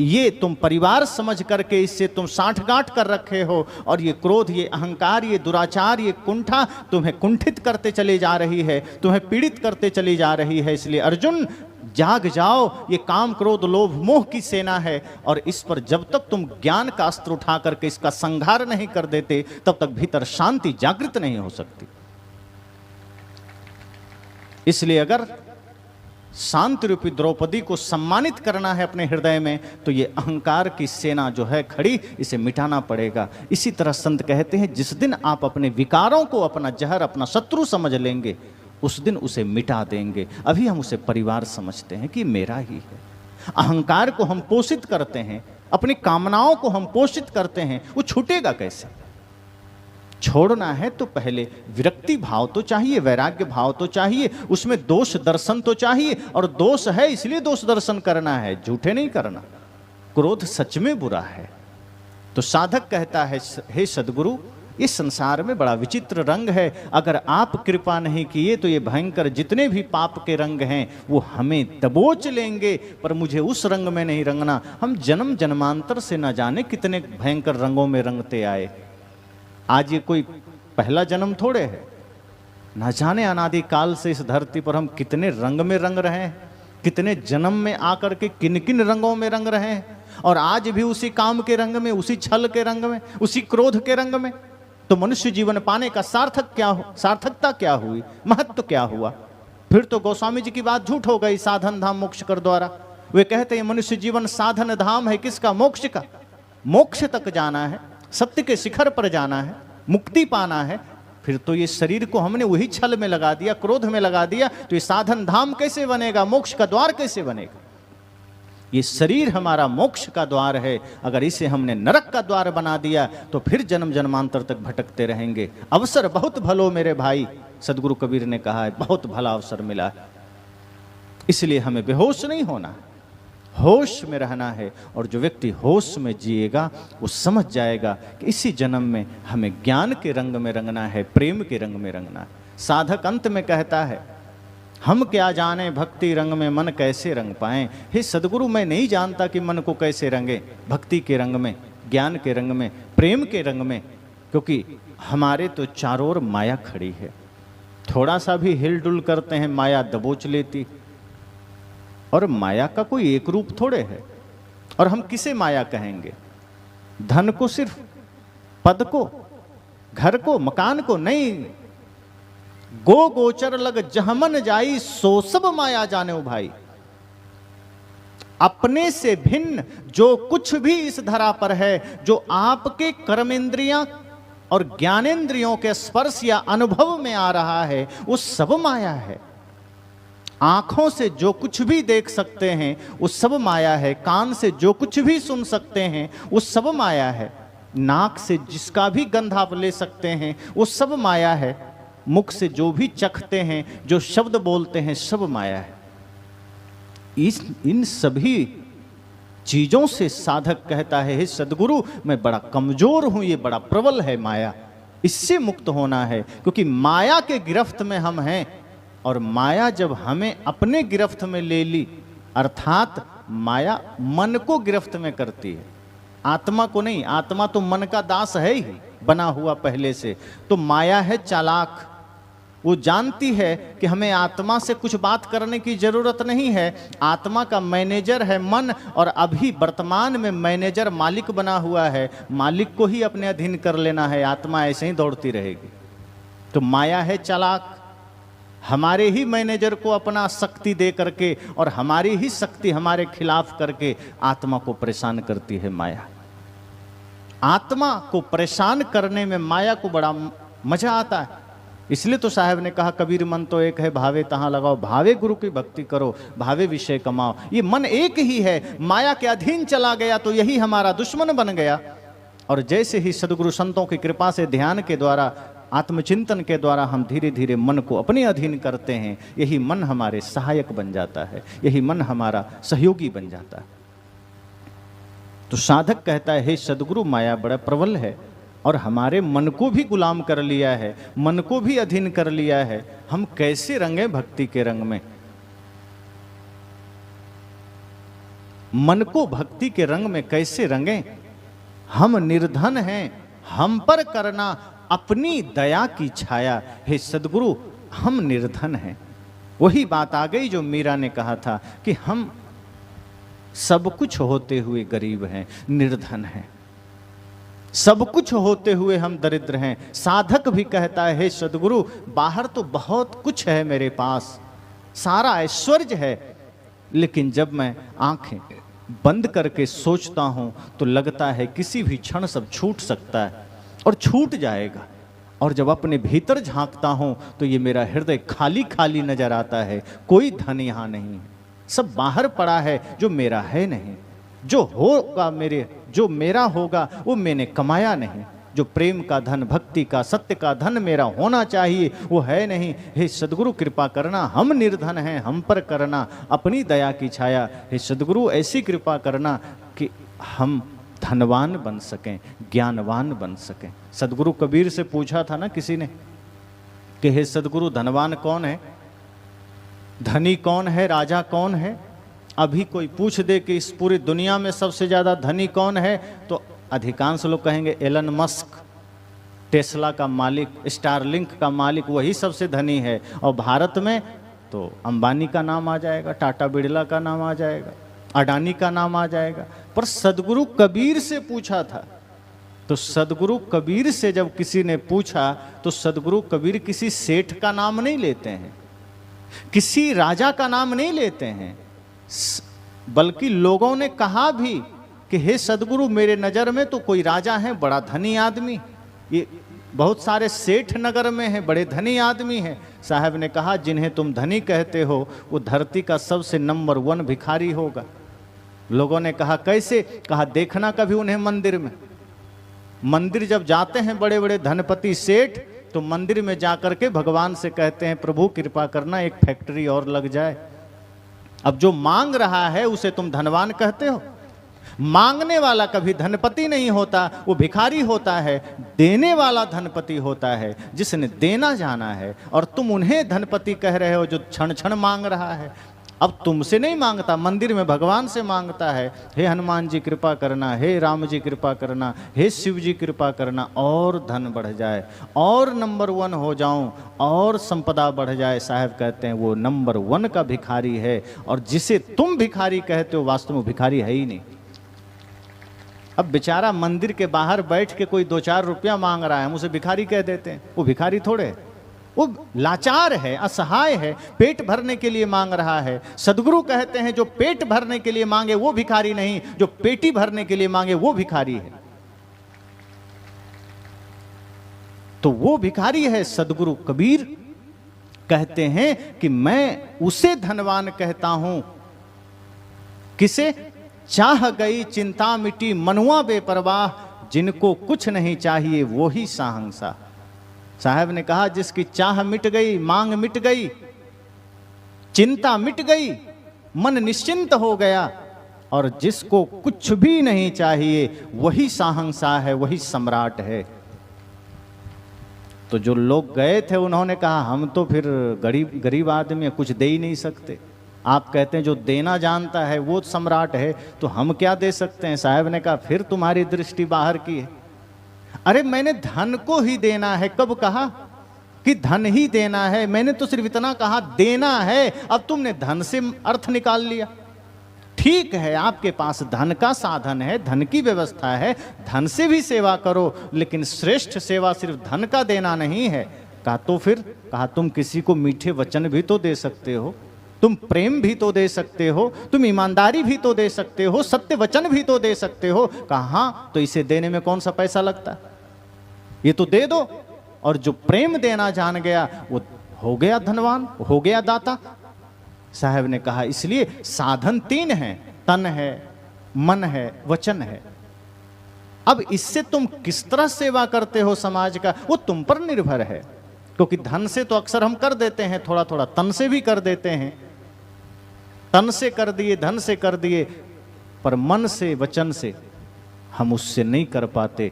ये तुम परिवार समझ करके इससे तुम साठगांठ कर रखे हो, और ये क्रोध, ये अहंकार, ये दुराचार, ये कुंठा तुम्हें कुंठित करते चली जा रही है, तुम्हें पीड़ित करते चली जा रही है। इसलिए अर्जुन जाग जाओ, ये काम क्रोध लोभ मोह की सेना है, और इस पर जब तक तुम ज्ञान का अस्त्र उठा करके इसका संहार नहीं कर देते, तब तक भीतर शांति जागृत नहीं हो सकती। इसलिए अगर शांति रूपी द्रौपदी को सम्मानित करना है अपने हृदय में, तो ये अहंकार की सेना जो है खड़ी, इसे मिटाना पड़ेगा। इसी तरह संत कहते हैं, जिस दिन आप अपने विकारों को अपना जहर, अपना शत्रु समझ लेंगे, उस दिन उसे मिटा देंगे। अभी हम उसे परिवार समझते हैं कि मेरा ही है। अहंकार को हम पोषित करते हैं, अपनी कामनाओं को हम पोषित करते हैं, वो छूटेगा कैसे? छोड़ना है तो पहले विरक्ति भाव तो चाहिए, वैराग्य भाव तो चाहिए, उसमें दोष दर्शन तो चाहिए। और दोष है इसलिए दोष दर्शन करना है, झूठे नहीं करना। क्रोध सच में बुरा है। तो साधक कहता है, हे सदगुरु, इस संसार में बड़ा विचित्र रंग है, अगर आप कृपा नहीं किए तो ये भयंकर जितने भी पाप के रंग हैं वो हमें दबोच लेंगे, पर मुझे उस रंग में नहीं रंगना। हम जन्म जन्मांतर से न जाने कितने भयंकर रंगों में रंगते आए। आज ये कोई पहला जन्म थोड़े है, न जाने अनादि काल से इस धरती पर हम कितने रंग में रंग रहे हैं, कितने जन्म में आकर के किन किन रंगों में रंग रहे हैं, और आज भी उसी काम के रंग में, उसी छल के रंग में, उसी क्रोध के रंग में। तो मनुष्य जीवन पाने का सार्थकता क्या हुई, महत्व क्या हुआ? फिर तो गोस्वामी जी की बात झूठ हो गई, साधन धाम मोक्ष कर द्वारा। वे कहते हैं मनुष्य जीवन साधन धाम है, किसका? मोक्ष का। मोक्ष तक जाना है, सत्य के शिखर पर जाना है, मुक्ति पाना है। फिर तो ये शरीर को हमने वही छल में लगा दिया, क्रोध में लगा दिया, तो ये साधन धाम कैसे बनेगा? मोक्ष का द्वार कैसे बनेगा? ये शरीर हमारा मोक्ष का द्वार है, अगर इसे हमने नरक का द्वार बना दिया तो फिर जन्म जन्मांतर तक भटकते रहेंगे। अवसर बहुत भलो मेरे भाई, सदगुरु कबीर ने कहा है, बहुत भला अवसर मिला है। इसलिए हमें बेहोश नहीं होना, होश में रहना है। और जो व्यक्ति होश में जिएगा वो समझ जाएगा कि इसी जन्म में हमें ज्ञान के रंग में रंगना है, प्रेम के रंग में रंगना है। साधक अंत में कहता है, हम क्या जाने भक्ति रंग में मन कैसे रंग पाएं। हे सदगुरु, मैं नहीं जानता कि मन को कैसे रंगे, भक्ति के रंग में, ज्ञान के रंग में, प्रेम के रंग में, क्योंकि हमारे तो चारों ओर माया खड़ी है। थोड़ा सा भी हिलडुल करते हैं माया दबोच लेती। और माया का कोई एक रूप थोड़े है। और हम किसे माया कहेंगे? धन को, सिर्फ पद को, घर को, मकान को नहीं। गो गोचर लग जहमन जाई, सो सब माया जाने ओ भाई। अपने से भिन्न जो कुछ भी इस धरा पर है, जो आपके कर्मेंद्रियां और ज्ञानेंद्रियों के स्पर्श या अनुभव में आ रहा है, वो सब माया है। आंखों से जो कुछ भी देख सकते हैं वो सब माया है। कान से जो कुछ भी सुन सकते हैं वो सब माया है। नाक से जिसका भी गंध आप ले सकते हैं वो सब माया है। मुख से जो भी चखते हैं, जो शब्द बोलते हैं, सब माया है। इन सभी चीजों से साधक कहता है, हे सदगुरु, मैं बड़ा कमजोर हूं, ये बड़ा प्रबल है माया, इससे मुक्त होना है। क्योंकि माया के गिरफ्त में हम हैं। और माया जब हमें अपने गिरफ्त में ले ली, अर्थात माया मन को गिरफ्त में करती है, आत्मा को नहीं। आत्मा तो मन का दास है ही, बना हुआ पहले से। तो माया है चालाक, वो जानती है कि हमें आत्मा से कुछ बात करने की जरूरत नहीं है। आत्मा का मैनेजर है मन, और अभी वर्तमान में मैनेजर मालिक बना हुआ है। मालिक को ही अपने अधीन कर लेना है, आत्मा ऐसे ही दौड़ती रहेगी। तो माया है चालाक, हमारे ही मैनेजर को अपना शक्ति दे करके और हमारी ही शक्ति हमारे खिलाफ करके आत्मा को परेशान करती है माया। आत्मा को परेशान करने में माया को बड़ा मजा आता है। इसलिए तो साहब ने कहा, कबीर मन तो एक है, भावे तहां लगाओ। भावे गुरु की भक्ति करो, भावे विषय कमाओ। ये मन एक ही है, माया के अधीन चला गया तो यही हमारा दुश्मन बन गया। और जैसे ही सदगुरु संतों की कृपा से ध्यान के द्वारा, आत्मचिंतन के द्वारा हम धीरे धीरे मन को अपने अधीन करते हैं, यही मन हमारे सहायक बन जाता है, यही मन हमारा सहयोगी बन जाता है। तो साधक कहता है, हे सदगुरु, माया बड़ा प्रबल है और हमारे मन को भी गुलाम कर लिया है, मन को भी अधीन कर लिया है। हम कैसे रंगे भक्ति के रंग में? मन को भक्ति के रंग में कैसे रंगे? हम निर्धन हैं, हम पर करना अपनी दया की छाया। हे सदगुरु, हम निर्धन हैं। वही बात आ गई जो मीरा ने कहा था कि हम सब कुछ होते हुए गरीब हैं, निर्धन हैं। सब कुछ होते हुए हम दरिद्र हैं। साधक भी कहता है, हे सदगुरु, बाहर तो बहुत कुछ है मेरे पास, सारा ऐश्वर्य है, लेकिन जब मैं आंखें बंद करके सोचता हूं तो लगता है किसी भी क्षण सब छूट सकता है और छूट जाएगा। और जब अपने भीतर झांकता हूं तो ये मेरा हृदय खाली खाली नजर आता है। कोई धन यहां नहीं है, सब बाहर पड़ा है जो मेरा है नहीं। जो होगा जो मेरा होगा वो मैंने कमाया नहीं। जो प्रेम का धन, भक्ति का, सत्य का धन मेरा होना चाहिए वो है नहीं। हे सदगुरु, कृपा करना, हम निर्धन हैं, हम पर करना अपनी दया की छाया। हे सदगुरु, ऐसी कृपा करना कि हम धनवान बन सकें, ज्ञानवान बन सकें। सदगुरु कबीर से पूछा था ना किसी ने कि हे सदगुरु, धनवान कौन है, धनी कौन है, राजा कौन है? अभी कोई पूछ दे कि इस पूरी दुनिया में सबसे ज्यादा धनी कौन है, तो अधिकांश लोग कहेंगे एलन मस्क, टेस्ला का मालिक, स्टारलिंक का मालिक, वही सबसे धनी है। और भारत में तो अंबानी का नाम आ जाएगा, टाटा बिरला का नाम आ जाएगा, अडानी का नाम आ जाएगा। पर सदगुरु कबीर से पूछा था, तो सदगुरु कबीर से जब किसी ने पूछा तो सदगुरु कबीर किसी सेठ का नाम नहीं लेते हैं, किसी राजा का नाम नहीं लेते हैं, बल्कि लोगों ने कहा भी कि हे सदगुरु, मेरे नज़र में तो कोई राजा है, बड़ा धनी आदमी, ये बहुत सारे सेठ नगर में हैं, बड़े धनी आदमी हैं। साहब ने कहा, जिन्हें तुम धनी कहते हो वो धरती का सबसे नंबर 1 भिखारी होगा। लोगों ने कहा कैसे? कहा देखना कभी उन्हें मंदिर में। मंदिर जब जाते हैं बड़े बड़े धनपति सेठ, तो मंदिर में जाकर के भगवान से कहते हैं, प्रभु कृपा करना एक फैक्ट्री और लग जाए, अब जो मांग रहा है उसे तुम धनवान कहते हो। मांगने वाला कभी धनपति नहीं होता, वो भिखारी होता है। देने वाला धनपति होता है, जिसने देना जाना है। और तुम उन्हें धनपति कह रहे हो जो क्षण क्षण मांग रहा है। अब तुमसे नहीं मांगता, मंदिर में भगवान से मांगता है, हे हनुमान जी कृपा करना, हे राम जी कृपा करना, हे शिव जी कृपा करना, और धन बढ़ जाए, और नंबर 1 हो जाऊं, और संपदा बढ़ जाए। साहब कहते हैं वो नंबर 1 का भिखारी है। और जिसे तुम भिखारी कहते हो वास्तव में भिखारी है ही नहीं। अब बेचारा मंदिर के बाहर बैठ के कोई 2-4 रुपया मांग रहा है, हम उसे भिखारी कह देते हैं। वो भिखारी थोड़े है, वो लाचार है, असहाय है, पेट भरने के लिए मांग रहा है। सदगुरु कहते हैं जो पेट भरने के लिए मांगे वो भिखारी नहीं, जो पेटी भरने के लिए मांगे वो भिखारी है। तो वो भिखारी है। सदगुरु कबीर कहते हैं कि मैं उसे धनवान कहता हूं, किसे? चाह गई चिंता मिटी मनुआ बेपरवाह, जिनको कुछ नहीं चाहिए वो ही साहंसा। साहब ने कहा जिसकी चाह मिट गई, मांग मिट गई, चिंता मिट गई, मन निश्चिंत हो गया, और जिसको कुछ भी नहीं चाहिए वही साहंसा है, वही सम्राट है। तो जो लोग गए थे उन्होंने कहा हम तो फिर गरीब आदमी है, कुछ दे ही नहीं सकते। आप कहते हैं जो देना जानता है वो सम्राट है, तो हम क्या दे सकते हैं? साहब ने कहा फिर तुम्हारी दृष्टि बाहर की है। अरे मैंने धन को ही देना है। कब कहा कि धन ही देना है? मैंने तो सिर्फ इतना कहा देना है। अब तुमने धन से अर्थ निकाल लिया। ठीक है, आपके पास धन का साधन है, धन की व्यवस्था है, धन से भी सेवा करो, लेकिन श्रेष्ठ सेवा सिर्फ धन का देना नहीं है। कहा तो फिर? कहा तुम किसी को मीठे वचन भी तो दे सकते हो, तुम प्रेम भी तो दे सकते हो, तुम ईमानदारी भी तो दे सकते हो, सत्य वचन भी तो दे सकते हो। कहा हाँ, तो इसे देने में कौन सा पैसा लगता है, ये तो दे दो। और जो प्रेम देना जान गया वो हो गया धनवान, हो गया दाता। साहब ने कहा इसलिए साधन 3 हैं, तन है, मन है, वचन है। अब इससे तुम किस तरह सेवा करते हो समाज का, वो तुम पर निर्भर है। क्योंकि धन से तो अक्सर हम कर देते हैं, थोड़ा थोड़ा तन से भी कर देते हैं। तन से कर दिए, धन से कर दिए, पर मन से, वचन से हम उससे नहीं कर पाते।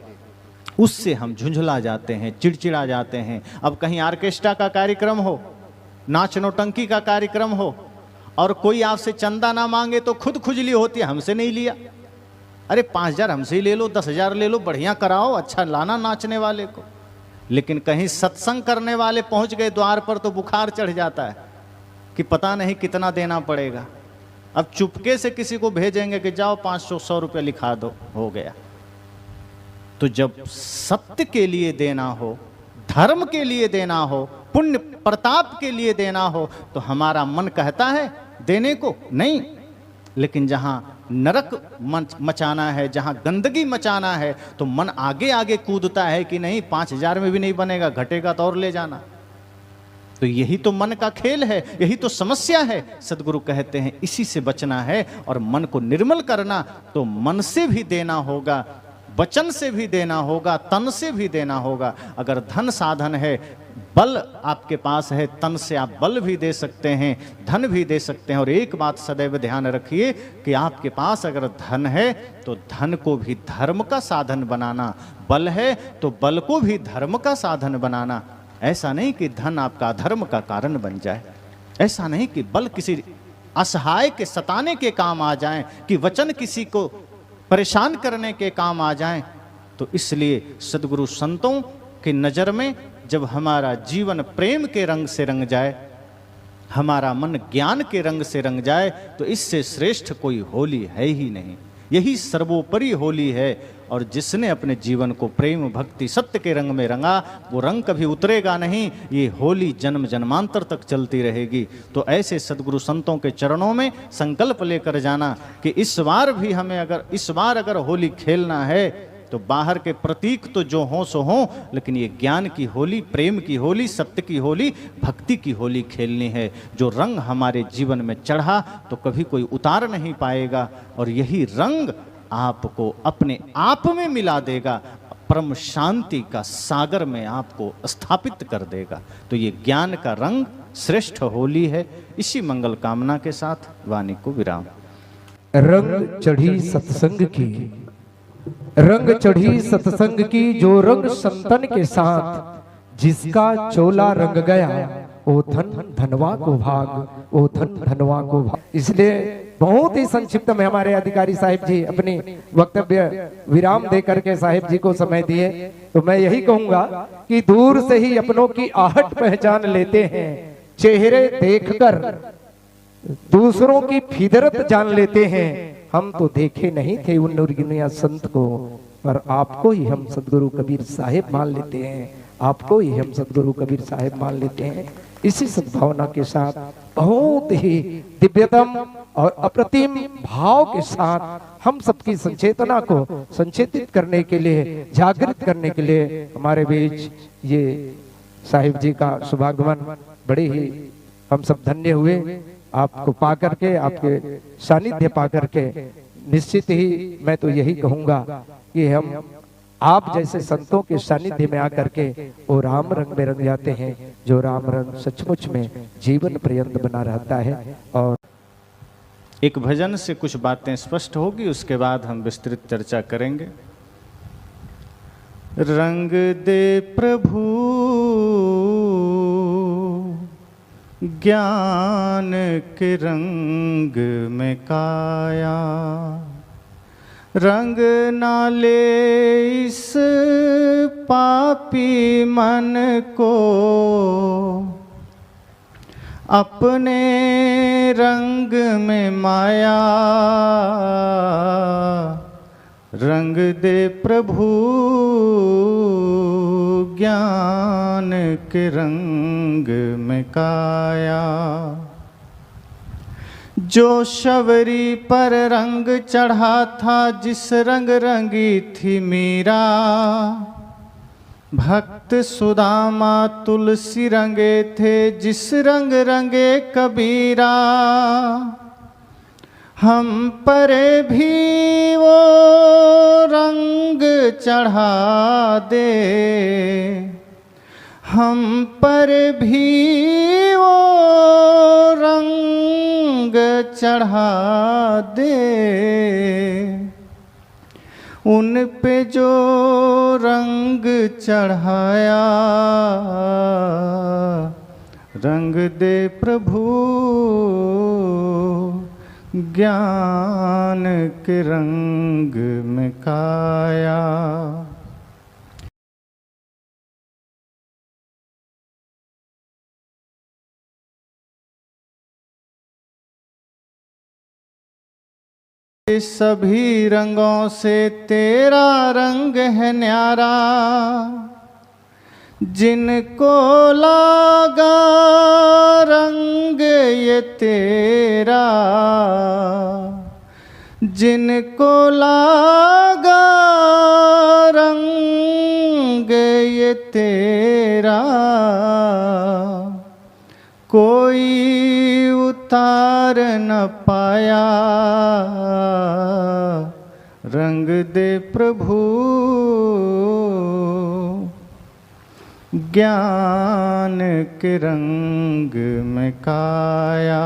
उससे हम झुंझला जाते हैं, चिड़चिड़ा जाते हैं। अब कहीं ऑर्केस्ट्रा का कार्यक्रम हो, नाच नौटंकी का कार्यक्रम हो, और कोई आपसे चंदा ना मांगे तो खुद खुजली होती है, हमसे नहीं लिया। अरे 5,000 हमसे ही ले लो, 10,000 ले लो, बढ़िया कराओ, अच्छा लाना नाचने वाले को। लेकिन कहीं सत्संग करने वाले पहुंच गए द्वार पर तो बुखार चढ़ जाता है कि पता नहीं कितना देना पड़ेगा। अब चुपके से किसी को भेजेंगे कि जाओ 500-100 रुपये लिखा दो, हो गया। तो जब सत्य के लिए देना हो, धर्म के लिए देना हो, पुण्य प्रताप के लिए देना हो, तो हमारा मन कहता है देने को नहीं। लेकिन जहां नरक मचाना है, जहां गंदगी मचाना है, तो मन आगे आगे कूदता है कि नहीं 5,000 में भी नहीं बनेगा, घटेगा तो और ले जाना। तो यही तो मन का खेल है, यही तो समस्या है। सदगुरु कहते हैं इसी से बचना है। और मन को निर्मल करना तो मन से भी देना होगा, वचन से भी देना होगा, तन से भी देना होगा। अगर धन साधन है, बल आपके पास है, तन से आप बल भी दे सकते हैं, धन भी दे सकते हैं। और एक बात सदैव ध्यान रखिए कि आपके पास अगर धन है तो धन को भी धर्म का साधन बनाना, बल है तो बल को भी धर्म का साधन बनाना। ऐसा नहीं कि धन आपका धर्म का कारण बन जाए, ऐसा नहीं कि बल किसी असहाय के सताने के काम आ जाए, कि वचन किसी को परेशान करने के काम आ जाएं। तो इसलिए सदगुरु संतों की नज़र में जब हमारा जीवन प्रेम के रंग से रंग जाए, हमारा मन ज्ञान के रंग से रंग जाए, तो इससे श्रेष्ठ कोई होली है ही नहीं। यही सर्वोपरि होली है। और जिसने अपने जीवन को प्रेम भक्ति सत्य के रंग में रंगा, वो रंग कभी उतरेगा नहीं। ये होली जन्म जन्मांतर तक चलती रहेगी। तो ऐसे सदगुरु संतों के चरणों में संकल्प लेकर जाना कि इस बार भी हमें इस बार अगर होली खेलना है तो बाहर के प्रतीक तो जो हों सो हों, लेकिन ये ज्ञान की होली, प्रेम की होली, सत्य की होली, भक्ति की होली खेलनी है। जो रंग हमारे जीवन में चढ़ा तो कभी कोई उतार नहीं पाएगा। और यही रंग आपको अपने आप में मिला देगा, परम शांति का सागर में आपको स्थापित कर देगा। तो ये ज्ञान का रंग, श्रेष्ठ होली है। इसी मंगल कामना के साथ वाणी को विराम। रंग चढ़ी सत्संग की, रंग चढ़ी सत्संग की, जो रंग संतन के साथ जिसका चोला रंग गया, ओ धन धनवा को भाग, ओ धन धनवा को भाग। इसलिए बहुत ही संक्षिप्त में हमारे अधिकारी साहिब जी अपनी वक्तव्य विराम दे करके साहिब जी को समय दिए। तो मैं यही कहूंगा कि दूर से ही अपनों की आहट पहचान लेते हैं, चेहरे देखकर दूसरों की फिदरत जान लेते हैं। हम तो देखे नहीं थे उन नूरगिनिया संत को, पर आपको ही हम सदगुरु कबीर साहिब मान लेते हैं, आपको ही हम सदगुरु कबीर साहिब मान लेते हैं। इसी सद्भावना के साथ बहुत ही दिव्यतम और अप्रतिम भाव के साथ हम सबकी संचेतना को संचेतित करने के लिए, जागृत करने के लिए हमारे बीच ये साहिब जी का शुभागमन, बड़े ही हम सब धन्य हुए आपको पा करके, आपके सानिध्य पा करके। निश्चित ही मैं तो यही कहूंगा कि हम आप जैसे संतों के सानिध्य में आकर के वो राम रंग में रंग जाते हैं, जो राम रंग सचमुच में जीवन पर्यंत बना रहता है। और एक भजन से कुछ बातें स्पष्ट होगी, उसके बाद हम विस्तृत चर्चा करेंगे। रंग दे प्रभु ज्ञान के रंग में काया, रंग ना ले इस पापी मन को, अपने रंग में माया। रंग दे प्रभु ज्ञान के रंग में काया, जो शबरी पर रंग चढ़ा था, जिस रंग रंगी थी मीरा, भक्त सुदामा तुलसी रंगे थे, जिस रंग रंगे कबीरा। हम पर भी वो रंग चढ़ा दे, हम पर भी वो रंग चढ़ा दे। उन पे जो रंग चढ़ाया, रंग दे प्रभु ज्ञान के रंग में काया। सभी रंगों से तेरा रंग है न्यारा, जिनको लागा रंग ये तेरा, जिनको लागा रंग ये तेरा, कोई उतार न पाया। रंग दे प्रभु ज्ञान के रंग में काया।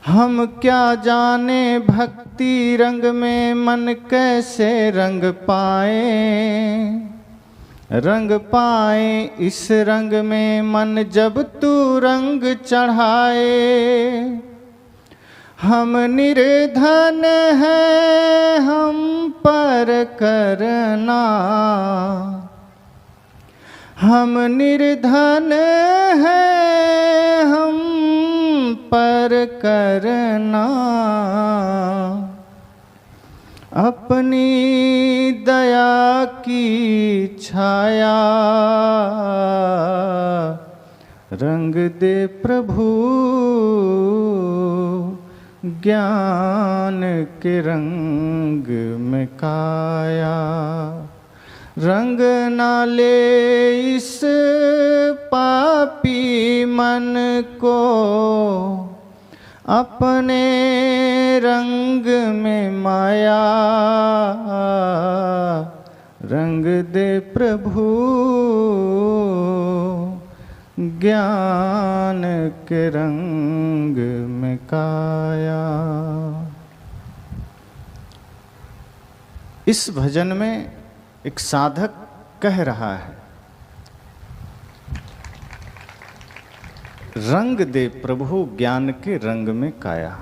हम क्या जाने भक्ति रंग में मन कैसे रंग पाए, रंग पाए इस रंग में मन जब तू रंग चढ़ाए। हम निर्धन है हम पर करना, हम निर्धन है हम पर करना। अपनी दया की छाया, रंग दे प्रभु ज्ञान के रंग में काया। रंग ना ले इस पापी मन को, अपने रंग में माया। रंग दे प्रभु ज्ञान के रंग में काया। इस भजन में एक साधक कह रहा है, रंग दे प्रभु ज्ञान के रंग में काया।